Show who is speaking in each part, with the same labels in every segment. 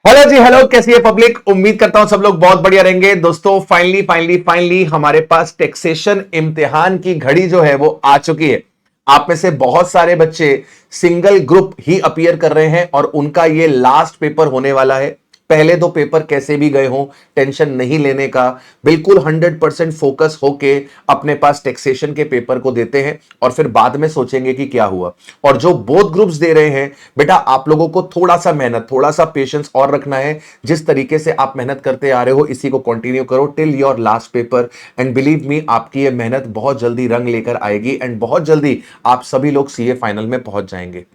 Speaker 1: Hello जी, hello. कैसी है public? उम्मीद करता हूं सब लोग बहुत बढ़िया रहेंगे। दोस्तों, फाइनली फाइनली फाइनली हमारे पास टैक्सेशन इम्तिहान की घड़ी जो है वो आ चुकी है। आप में से बहुत सारे बच्चे सिंगल ग्रुप ही अपीयर कर रहे हैं और उनका ये लास्ट पेपर होने वाला है। पहले दो पेपर कैसे भी गए हों, टेंशन नहीं लेने का। बिल्कुल 100% फोकस होके अपने पास टैक्सेशन के पेपर को देते हैं और फिर बाद में सोचेंगे कि क्या हुआ। और जो बोथ ग्रुप्स दे रहे हैं, बेटा आप लोगों को थोड़ा सा मेहनत, थोड़ा सा पेशेंस और रखना है। जिस तरीके से आप मेहनत करते आ रहे हो इसी को कंटिन्यू करो till your last paper. And believe me, आपकी ये मेहनत बहुत जल्दी रंग लेकर आएगी एंड बहुत जल्दी आप सभी लोग सीए फाइनल में पहुंच जाएंगे।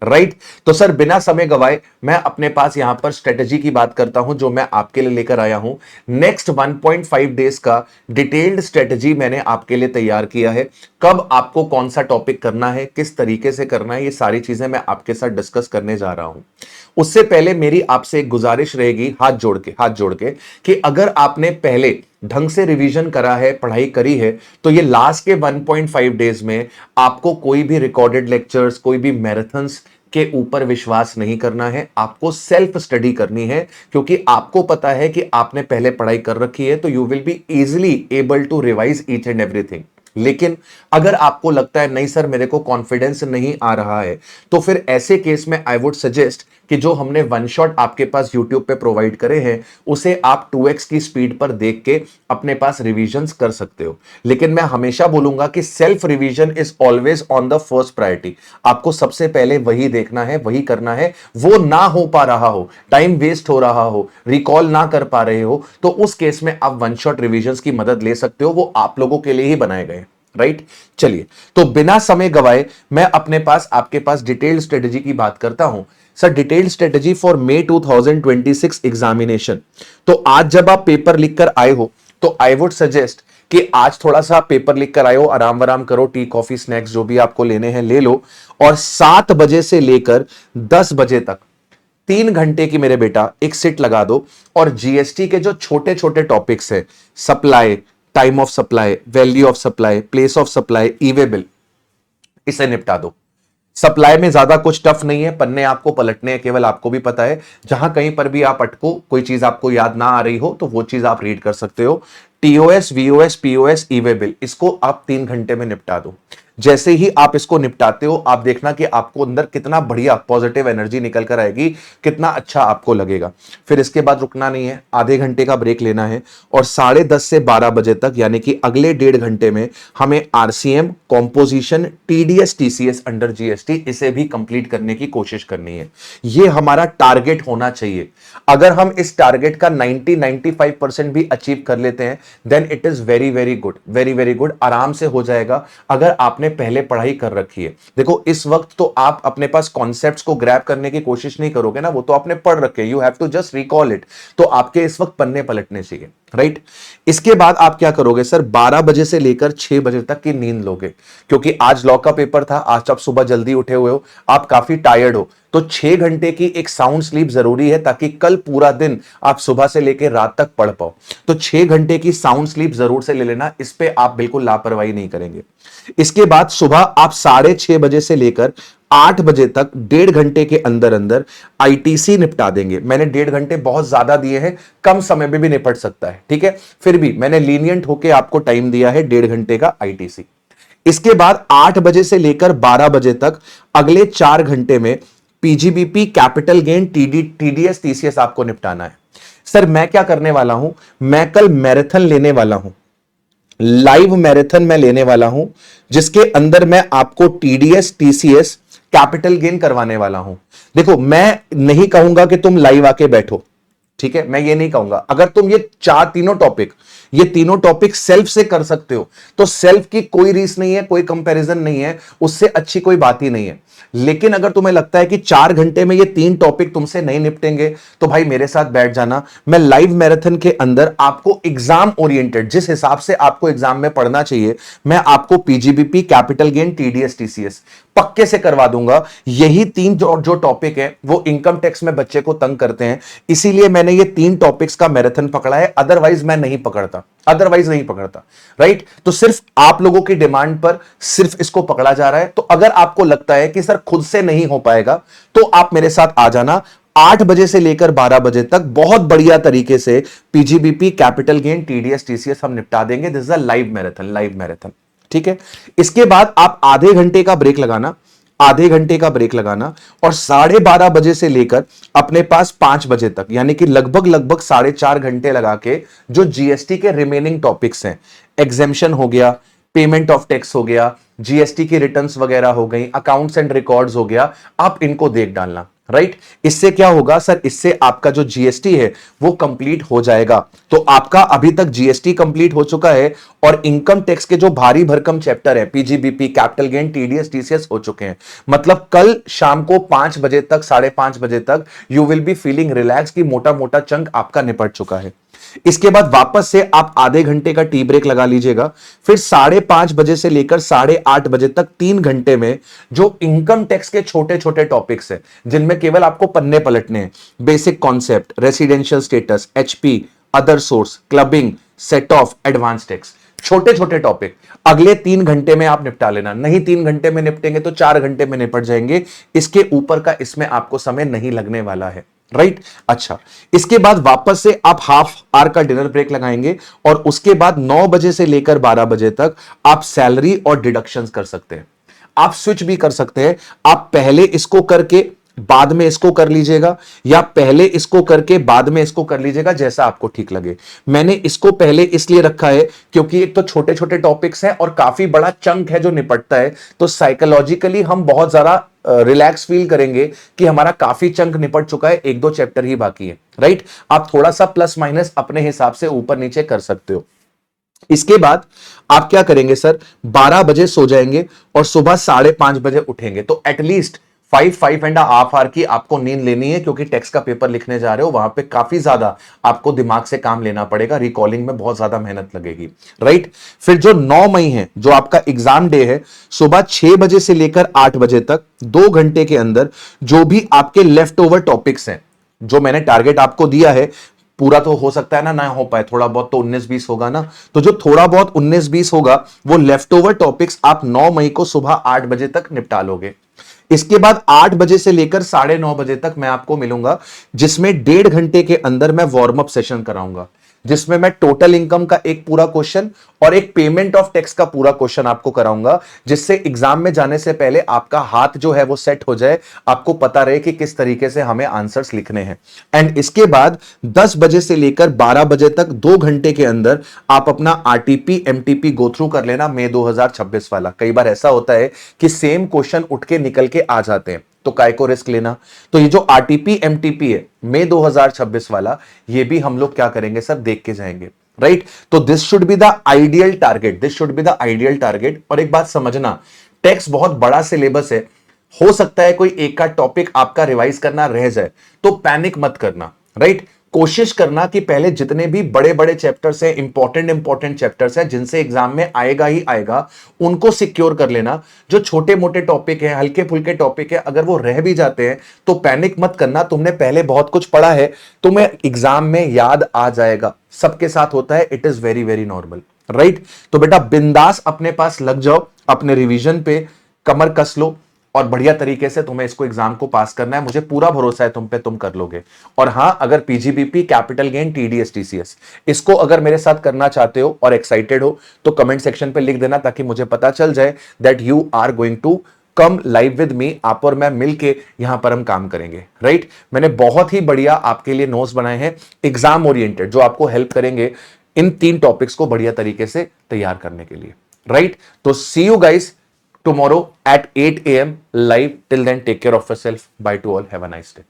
Speaker 1: राइट। तो सर, बिना समय गवाए मैं अपने पास यहां पर स्ट्रेटेजी की बात करता हूं जो मैं आपके लिए लेकर आया हूं। नेक्स्ट 1.5 डेज का डिटेल्ड स्ट्रेटेजी मैंने आपके लिए तैयार किया है। कब आपको कौन सा टॉपिक करना है, किस तरीके से करना है, ये सारी चीजें मैं आपके साथ डिस्कस करने जा रहा हूं। उससे पहले मेरी आपसे एक गुजारिश रहेगी, हाथ जोड़ के कि अगर आपने पहले ढंग से रिवीजन करा है, पढ़ाई करी है, तो ये लास्ट के 1.5 डेज में आपको कोई भी रिकॉर्डेड लेक्चर्स, कोई भी मैराथन्स के ऊपर विश्वास नहीं करना है। आपको सेल्फ स्टडी करनी है, क्योंकि आपको पता है कि आपने पहले पढ़ाई कर रखी है, तो you will be easily able to revise each and everything. लेकिन अगर आपको लगता है नहीं सर, मेरे को कॉन्फिडेंस नहीं आ रहा है, तो फिर ऐसे केस में आई वुड सजेस्ट कि जो हमने वन शॉट आपके पास यूट्यूब पे प्रोवाइड करे हैं, उसे आप 2x की स्पीड पर देख के अपने पास रिवीजन कर सकते हो। लेकिन मैं हमेशा बोलूंगा कि self revision is always on the first priority. आपको सबसे पहले वही देखना है, वही करना है। वो ना हो पा रहा हो, टाइम वेस्ट हो रहा हो, रिकॉल ना कर पा रहे हो, तो उस केस में आप वन शॉट रिवीजन की मदद ले सकते हो। वो आप लोगों के लिए ही बनाए गए। राइट। चलिए, तो बिना समय गवाए मैं अपने पास आपके पास डिटेल्ड स्ट्रेटेजी की बात करता हूं। Sir, detailed strategy for may 2026 examination. तो आज जब आप पेपर लिखकर आए हो, तो आई वुड सजेस्ट कि आज थोड़ा सा पेपर लिख कर आए हो, आराम वराम करो, टी कॉफी स्नैक्स जो भी आपको लेने हैं ले लो, और 7 बजे से लेकर 10 बजे तक 3 घंटे की मेरे बेटा एक सिट लगा दो। और जीएसटी के जो छोटे छोटे टॉपिक्स है, supply, time of supply, value of supply, place of supply, E way bill, इसे निपटा दो। सप्लाई में ज्यादा कुछ टफ नहीं है, पन्ने आपको पलटने हैं, केवल आपको भी पता है। जहां कहीं पर भी आप अटको, कोई चीज आपको याद ना आ रही हो, तो वो चीज आप रीड कर सकते हो। टीओएस, वीओएस, पीओएस, ई वे बिल, इसको आप 3 घंटे में निपटा दो। जैसे ही आप इसको निपटाते हो, आप देखना कि आपको अंदर कितना बढ़िया पॉजिटिव एनर्जी निकल कर आएगी, कितना अच्छा आपको लगेगा। फिर इसके बाद रुकना नहीं है, आधे घंटे का ब्रेक लेना है, और 10:30 से 12 बजे तक यानी कि अगले 1.5 घंटे में हमें RCM, composition, TDS, TCS under GST, इसे भी कंप्लीट करने की कोशिश करनी है। यह हमारा टारगेट होना चाहिए। अगर हम इस टारगेट का 90-95% भी अचीव कर लेते हैं, then it is very very good, very very good. आराम से हो जाएगा अगर आपने पहले पढ़ाई कर रखी है। देखो, इस वक्त तो आप अपने पास कॉन्सेप्ट्स को ग्रैब करने की कोशिश नहीं करोगे ना, वो तो आपने पढ़ रखे, you have to just recall it. तो आपके इस वक्त पन्ने पलटने चाहिए। राइट। इसके बाद आप क्या करोगे सर? 12 बजे से लेकर 6 बजे तक की नींद लोगे, क्योंकि आज लॉ का पेपर था, आज आप सुबह जल्दी उठे हुए हो, आप काफी टायर्ड हो, तो 6 घंटे की एक साउंड स्लीप जरूरी है, ताकि कल पूरा दिन आप सुबह से लेकर रात तक पढ़ पाओ। तो 6 घंटे की साउंड स्लीप जरूर से ले लेना, इस पे आप बिल्कुल लापरवाही नहीं करेंगे। इसके बाद सुबह आप 6:30 बजे से लेकर 8 बजे तक 1.5 घंटे के अंदर अंदर आईटीसी निपटा देंगे। मैंने 1.5 घंटे बहुत ज्यादा दिए हैं, कम समय में भी निपट सकता है, ठीक है, फिर भी मैंने लीनियंट होकर आपको टाइम दिया है 1.5 घंटे का आईटीसी। इसके बाद 8 बजे से लेकर 12 बजे तक अगले 4 घंटे में PGBP, capital gain, TDS, TCS आपको निपटाना है। सर, मैं क्या करने वाला हूं? मैं कल मैराथन लेने वाला हूं, लाइव मैराथन मैं लेने वाला हूं, जिसके अंदर मैं आपको टीडीएस, टीसीएस, कैपिटल गेन करवाने वाला हूं। देखो, मैं नहीं कहूंगा कि तुम लाइव आके बैठो, ठीक है, मैं ये नहीं कहूंगा। अगर तुम ये तीनों टॉपिक सेल्फ से कर सकते हो, तो सेल्फ की कोई रीस नहीं है, कोई कंपैरिजन नहीं है, उससे अच्छी कोई बात ही नहीं है। लेकिन अगर तुम्हें लगता है कि 4 घंटे में ये 3 टॉपिक तुमसे नहीं निपटेंगे, तो भाई मेरे साथ बैठ जाना। मैं लाइव मैराथन के अंदर आपको एग्जाम ओरिएंटेड, जिस हिसाब से आपको एग्जाम में पढ़ना चाहिए, मैं आपको PGBP, capital gain, TDS, TCS पक्के से करवा दूंगा। यही 3 जो टॉपिक है वो इनकम टैक्स में बच्चे को तंग करते हैं, इसीलिए मैंने ये 3 टॉपिक्स का मैराथन पकड़ा है, अदरवाइज मैं नहीं पकड़ता, राइट। तो सिर्फ आप लोगों की डिमांड पर सिर्फ इसको पकड़ा जा रहा है। तो अगर आपको लगता है कि सर खुद से नहीं हो पाएगा, तो आप मेरे साथ आ जाना। 8 बजे से लेकर 12 बजे तक बहुत बढ़िया तरीके से PGBP, capital gain, TDS, TCS हम निपटा देंगे। This is a live marathon, live marathon. ठीक है, इसके बाद आप आधे घंटे का ब्रेक लगाना, आधे घंटे का ब्रेक लगाना, और 12:30 बजे से लेकर अपने पास 5 बजे तक, यानी कि लगभग लगभग 4.5 घंटे लगा के जो जीएसटी के रिमेनिंग टॉपिक्स हैं, एग्जेम्पशन हो गया, पेमेंट ऑफ टैक्स हो गया, जीएसटी की रिटर्न्स वगैरह हो गई, अकाउंट्स एंड रिकॉर्ड्स हो गया, आप इनको देख डालना। राइट, इससे क्या होगा सर, इससे आपका जो जीएसटी है वो कंप्लीट हो जाएगा। तो आपका अभी तक जीएसटी कंप्लीट हो चुका है और इनकम टैक्स के जो भारी भरकम चैप्टर है, PGBP, capital gain, TDS, TCS हो चुके हैं। मतलब कल शाम को 5 बजे तक, 5:30 बजे तक you will be feeling relax कि मोटा मोटा चंक आपका निपट चुका है। इसके बाद वापस से आप आधे घंटे का टी ब्रेक लगा लीजिएगा। फिर 5:30 बजे से लेकर 8:30 बजे तक 3 घंटे में जो इनकम टैक्स के छोटे छोटे टॉपिक्स हैं, जिनमें केवल आपको पन्ने पलटने हैं, basic concept, residential status, HP, other source, clubbing, set of, advance tax, छोटे छोटे टॉपिक अगले 3 घंटे में आप निपटा लेना। नहीं 3 घंटे में निपटेंगे तो 4 घंटे में निपट जाएंगे। इसके ऊपर का इसमें आपको समय नहीं लगने वाला है। राइट, अच्छा, इसके बाद वापस से आप हाफ आवर का डिनर ब्रेक लगाएंगे और उसके बाद 9 बजे से लेकर 12 बजे तक आप सैलरी और डिडक्शंस कर सकते हैं। आप स्विच भी कर सकते हैं, आप पहले इसको करके बाद में इसको कर लीजिएगा, या पहले इसको करके बाद में इसको कर लीजिएगा, जैसा आपको ठीक लगे। मैंने इसको पहले इसलिए रखा है क्योंकि एक तो छोटे छोटे टॉपिक्स हैं और काफी बड़ा चंक है जो निपटता है, तो साइकोलॉजिकली हम बहुत ज्यादा रिलैक्स फील करेंगे कि हमारा काफी चंक निपट चुका है, 1-2 चैप्टर ही बाकी है। राइट, आप थोड़ा सा प्लस माइनस अपने हिसाब से ऊपर नीचे कर सकते हो। इसके बाद आप क्या करेंगे सर, 12 बजे सो जाएंगे और सुबह 5:30 बजे उठेंगे। तो एटलीस्ट 5.5 आवर की आपको नींद लेनी है, क्योंकि टेक्स्ट का पेपर लिखने जा रहे हो, वहां पे काफी ज्यादा आपको दिमाग से काम लेना पड़ेगा, रिकॉलिंग में बहुत ज्यादा मेहनत लगेगी। राइट, फिर जो 9 मई है, जो आपका एग्जाम डे है, सुबह 6 बजे से लेकर 8 बजे तक 2 घंटे के अंदर जो भी आपके लेफ्ट ओवर टॉपिक्स हैं, जो मैंने टारगेट आपको दिया है, पूरा तो हो सकता है ना हो पाए, थोड़ा बहुत तो 19-20 होगा ना, तो जो थोड़ा बहुत 19-20 होगा वो लेफ्ट ओवर टॉपिक्स आप 9 मई को सुबह 8 बजे तक निपटा लोगे। इसके बाद 8 बजे से लेकर 9:30 बजे तक मैं आपको मिलूंगा, जिसमें 1.5 घंटे के अंदर मैं वार्म अप सेशन कराऊंगा, जिसमें मैं टोटल इनकम का एक पूरा क्वेश्चन और एक पेमेंट ऑफ टैक्स का पूरा क्वेश्चन आपको कराऊंगा, जिससे एग्जाम में जाने से पहले आपका हाथ जो है वो सेट हो जाए, आपको पता रहे कि किस तरीके से हमें आंसर्स लिखने हैं। एंड इसके बाद 10 बजे से लेकर 12 बजे तक 2 घंटे के अंदर आप अपना आरटीपी एमटीपी गो थ्रू कर लेना, मई 2026 वाला। कई बार ऐसा होता है कि सेम क्वेश्चन उठ के निकल के आ जाते हैं, तो काय को रिस्क लेना। तो ये जो आरटीपी एमटीपी है मई 2026 वाला, ये भी हम लोग क्या करेंगे सर, देख के जाएंगे। राइट, तो this should be the ideal target, this should be the ideal target. और एक बात समझना, टेक्स्ट बहुत बड़ा सिलेबस है, हो सकता है कोई एक का टॉपिक आपका रिवाइज करना रह जाए, तो पैनिक मत करना। राइट, कोशिश करना कि पहले जितने भी बड़े बड़े चैप्टर्स हैं, इंपॉर्टेंट चैप्टर्स हैं, जिनसे एग्जाम में आएगा ही आएगा, उनको सिक्योर कर लेना। जो छोटे मोटे टॉपिक हैं, हल्के फुल्के टॉपिक है, अगर वो रह भी जाते हैं तो पैनिक मत करना, तुमने पहले बहुत कुछ पढ़ा है, तुम्हें एग्जाम में याद आ जाएगा। सबके साथ होता है, it is very very normal. Right, तो बेटा बिंदास अपने पास लग जाओ, अपने रिवीजन पे कमर कस लो और बढ़िया तरीके से तुम्हें इसको एग्जाम को पास करना है। मुझे पूरा भरोसा है तुम पे, तुम कर लोगे। और हां, अगर PGBP, capital gain, TDS, TCS इसको अगर मेरे साथ करना चाहते हो और एक्साइटेड हो, तो कमेंट सेक्शन पे लिख देना, ताकि मुझे पता चल जाए that you are going to come live with me. आप और मैं मिलके यहां पर हम काम करेंगे। राइट, मैंने बहुत ही बढ़िया आपके लिए नोट्स बनाए हैं एग्जाम ओरिएंटेड, जो आपको हेल्प करेंगे इन 3 टॉपिक्स को बढ़िया तरीके से तैयार करने के लिए। राइट, तो सी you guys tomorrow at 8 a.m. live. Till then, take care of yourself. Bye to all. Have a nice day.